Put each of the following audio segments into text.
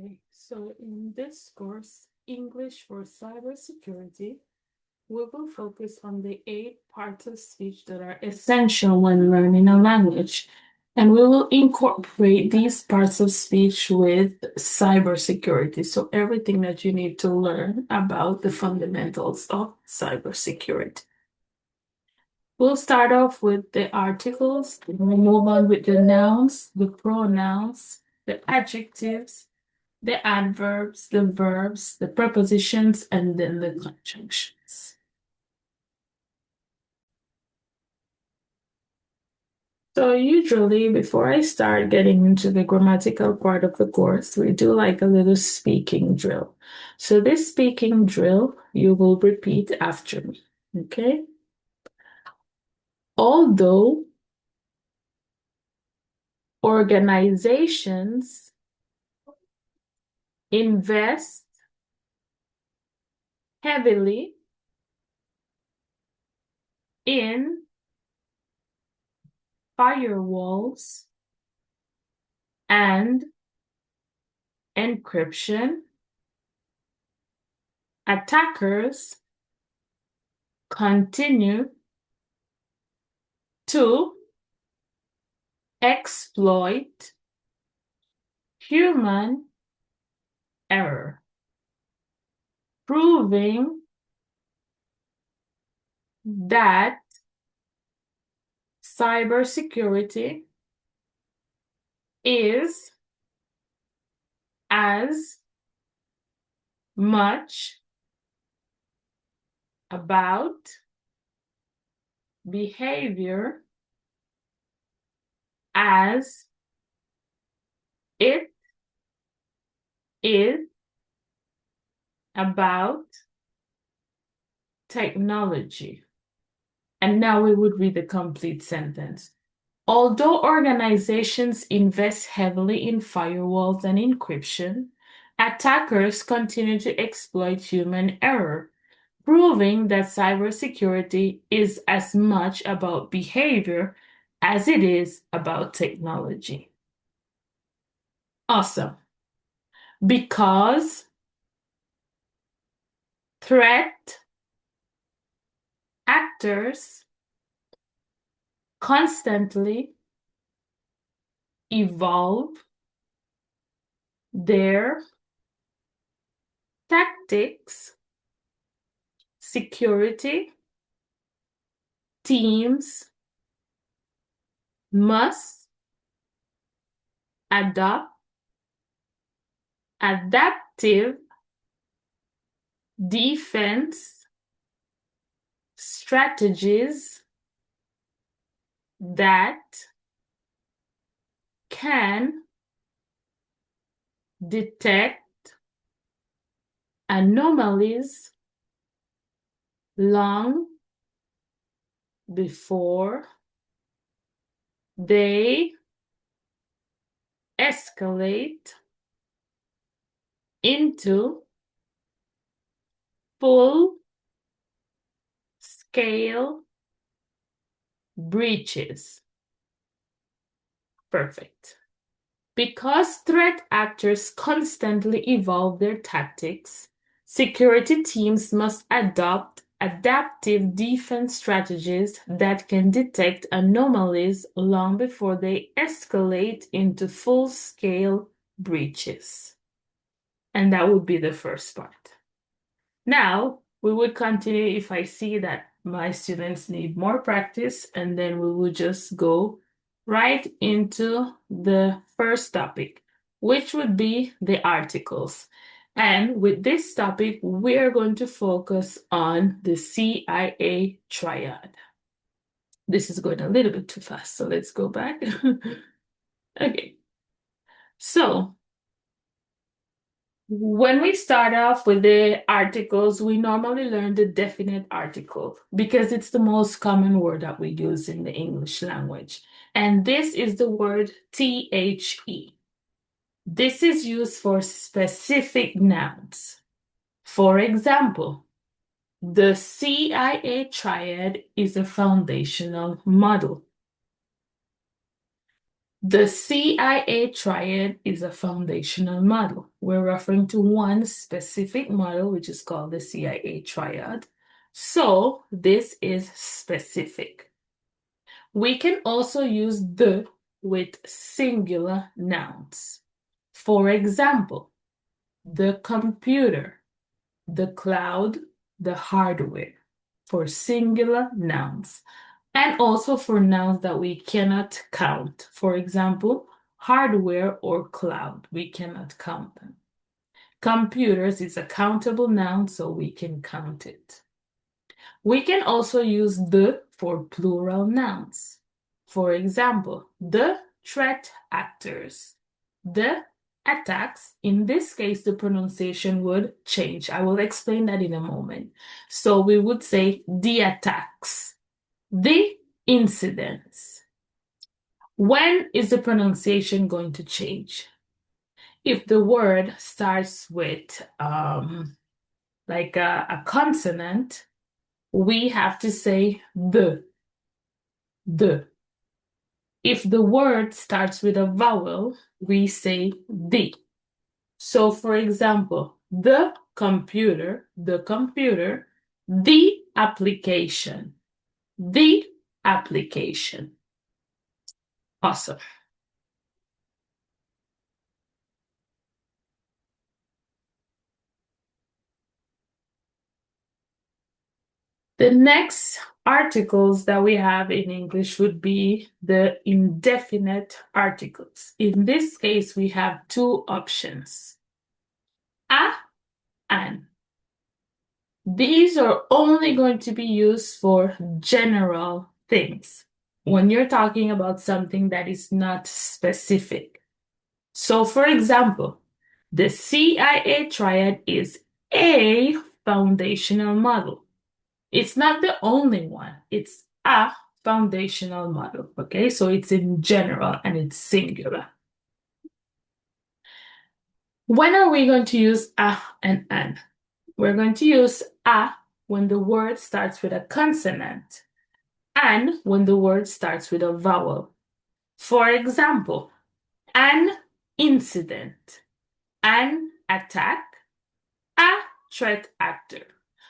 Okay, so in this course, English for Cybersecurity, we will focus on the 8 parts of speech that are essential when learning a language. And we will incorporate these parts of speech with cybersecurity. So everything that you need to learn about the fundamentals of cybersecurity. We'll start off with the articles, then we'll move on with the nouns, the pronouns, the adjectives, the adverbs, the verbs, the prepositions, and then the conjunctions. So usually before I start getting into the grammatical part of the course, we do like a little speaking drill. So this speaking drill, you will repeat after me, okay? Although organizations invest heavily in firewalls and encryption, attackers continue to exploit human error, proving that cybersecurity is as much about behavior as it is about technology. And now we would read the complete sentence. Although organizations invest heavily in firewalls and encryption, attackers continue to exploit human error, proving that cybersecurity is as much about behavior as it is about technology. Awesome. Because threat actors constantly evolve their tactics, security teams must adopt adaptive defense strategies that can detect anomalies long before they escalate into full-scale breaches. Perfect. Because threat actors constantly evolve their tactics, security teams must adopt adaptive defense strategies that can detect anomalies long before they escalate into full-scale breaches. And that would be the first part. Now, we would continue if I see that my students need more practice, and then we will just go right into the first topic, which would be the articles. And with this topic, we're going to focus on the CIA triad. This is going a little bit too fast, so let's go back. Okay. So, when we start off with the articles, we normally learn the definite article because it's the most common word that we use in the English language. And this is the word THE. This is used for specific nouns. For example, the CIA triad is a foundational model. The CIA Triad is a foundational model. We're referring to one specific model, which is called the CIA Triad. So this is specific. We can also use the with singular nouns. For example, the computer, the cloud, the hardware, for singular nouns. And also for nouns that we cannot count. For example, hardware or cloud, we cannot count them. Computers is a countable noun, so we can count it. We can also use the for plural nouns. For example, the threat actors, the attacks. In this case, the pronunciation would change. I will explain that in a moment. So we would say the attacks, the incidents. When is the pronunciation going to change? If the word starts with like a consonant, we have to say the. If the word starts with a vowel, we say the. So for example, the computer, the application, the application. Awesome. The next articles that we have in English would be the indefinite articles. In this case, we have two options, a and. These are only going to be used for general things when you're talking about something that is not specific. So, for example, the CIA Triad is a foundational model. It's not the only one. It's a foundational model, okay? So it's in general and it's singular. When are we going to use a and an? We're going to use a when the word starts with a consonant and when the word starts with a vowel. For example, an incident, an attack, a threat actor.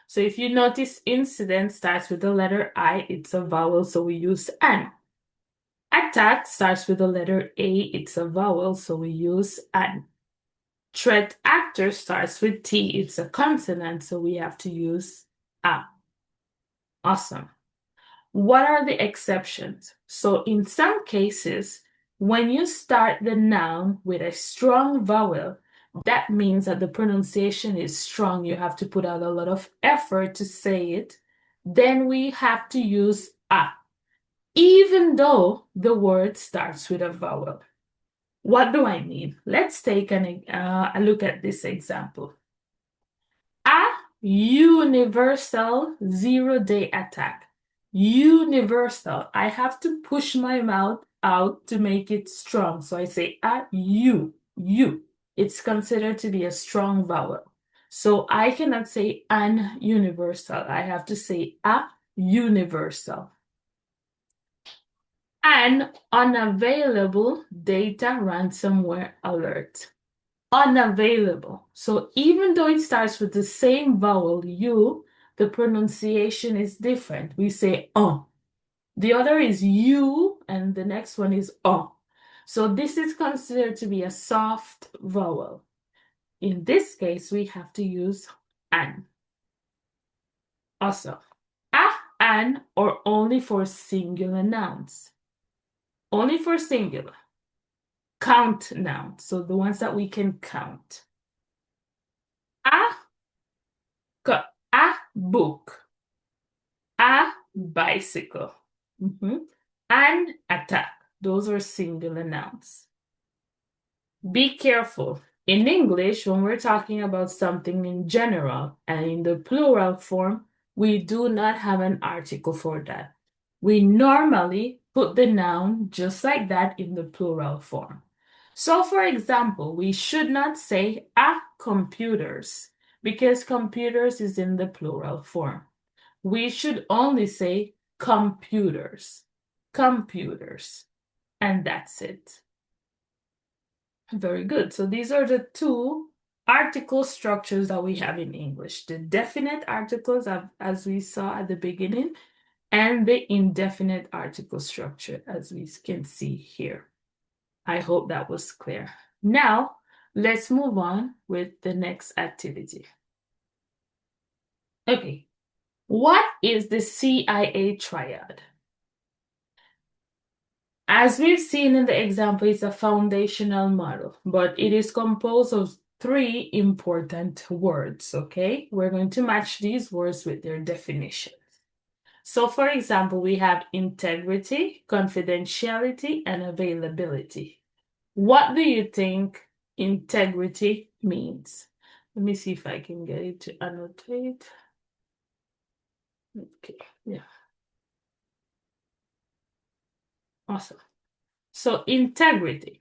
So if you notice incident starts with the letter I, it's a vowel, so we use an. Attack starts with the letter A, it's a vowel, so we use an. Threat actor starts with T, it's a consonant, so we have to use a. Awesome. What are the exceptions? So in some cases, when you start the noun with a strong vowel, that means that the pronunciation is strong. You have to put out a lot of effort to say it. Then we have to use a, even though the word starts with a vowel. What do I mean? Let's take a look at this example. A universal zero-day attack. Universal. I have to push my mouth out to make it strong. So I say a u. It's considered to be a strong vowel. So I cannot say an universal. I have to say a universal. An unavailable data ransomware alert. Unavailable. So even though it starts with the same vowel, U, the pronunciation is different. We say The other is U, and the next one is So this is considered to be a soft vowel. In this case, we have to use an. Also, an, or only for singular nouns. Only for singular. Count nouns, so the ones that we can count. A book, a bicycle, an attack. Those are singular nouns. Be careful. In English, when we're talking about something in general and in the plural form, we do not have an article for that. We normally put the noun just like that in the plural form. So, for example, we should not say a computers because computers is in the plural form. We should only say computers. Computers. and that's it. Very good. So these are the two article structures that we have in English. The definite articles, as we saw at the beginning, and the indefinite article structure, as we can see here. I hope that was clear. Now, let's move on with the next activity. Okay, what is the CIA triad? As we've seen in the example, it's a foundational model, but it is composed of three important words, okay? We're going to match these words with their definitions. So, for example, we have integrity, confidentiality, and availability. What do you think integrity means? Let me see if I can get it to annotate. Okay, yeah. Awesome. So integrity,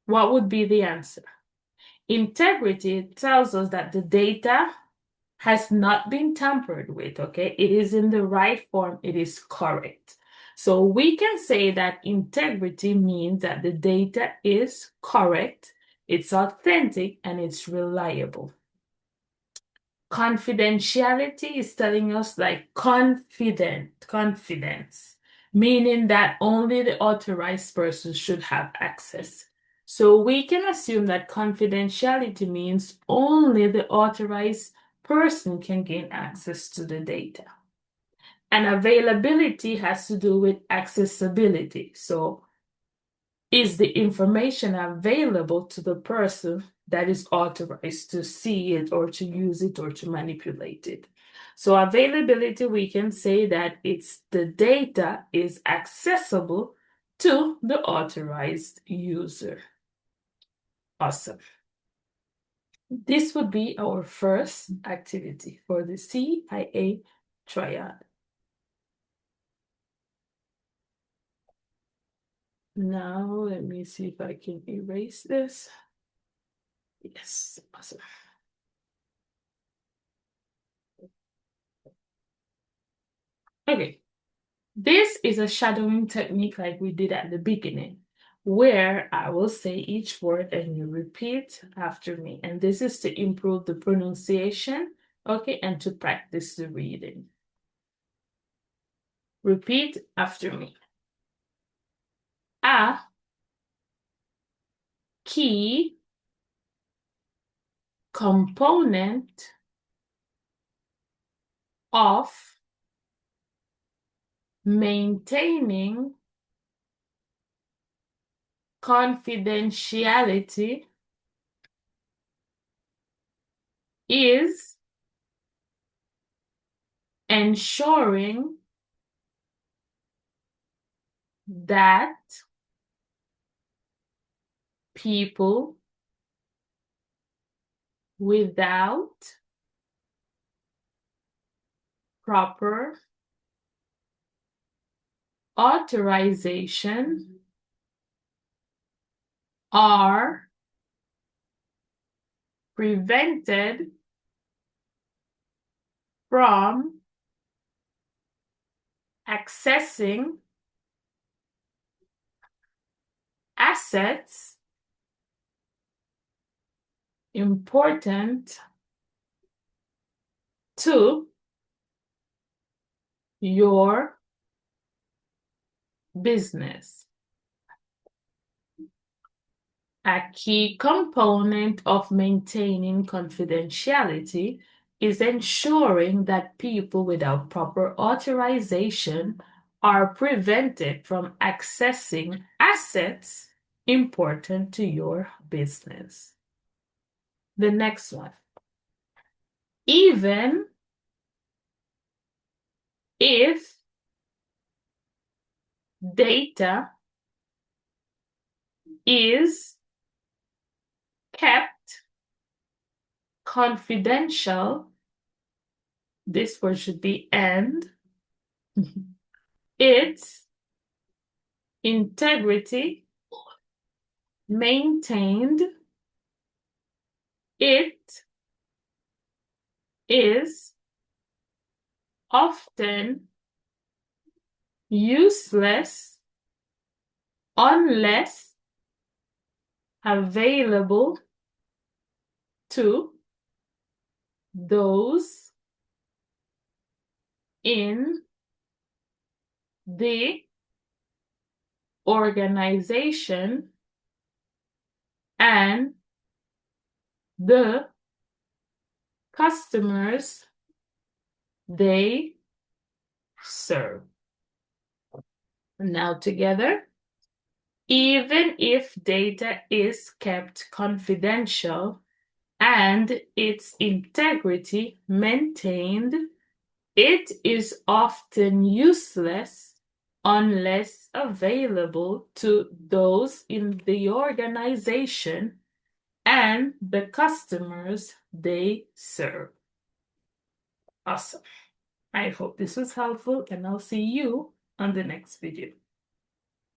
what would be the answer? Integrity tells us that the data has not been tampered with, okay? It is in the right form, it is correct. So we can say that integrity means that the data is correct, it's authentic, and it's reliable. Confidentiality is telling us like confidence, meaning that only the authorized person should have access. So we can assume that confidentiality means only the authorized person can gain access to the data. And availability has to do with accessibility. So is the information available to the person that is authorized to see it or to use it or to manipulate it? So availability, we can say that it's the data is accessible to the authorized user. Awesome. This would be our first activity for the CIA triad. Now, let me see if I can erase this. Yes, awesome. Okay, this is a shadowing technique like we did at the beginning, where I will say each word and you repeat after me. And this is to improve the pronunciation, okay, and to practice the reading. Repeat after me. A key component of maintaining confidentiality is ensuring that people without proper authorization are prevented from accessing assets important to your business. A key component of maintaining confidentiality is ensuring that people without proper authorization are prevented from accessing assets important to your business. The next one. Even if data is kept confidential, this word should be and, its integrity maintained, it is often useless unless available to those in the organization and the customers they serve. Now together, even if data is kept confidential and its integrity maintained, it is often useless unless available to those in the organization and the customers they serve. Awesome. I hope this was helpful, and I'll see you on the next video.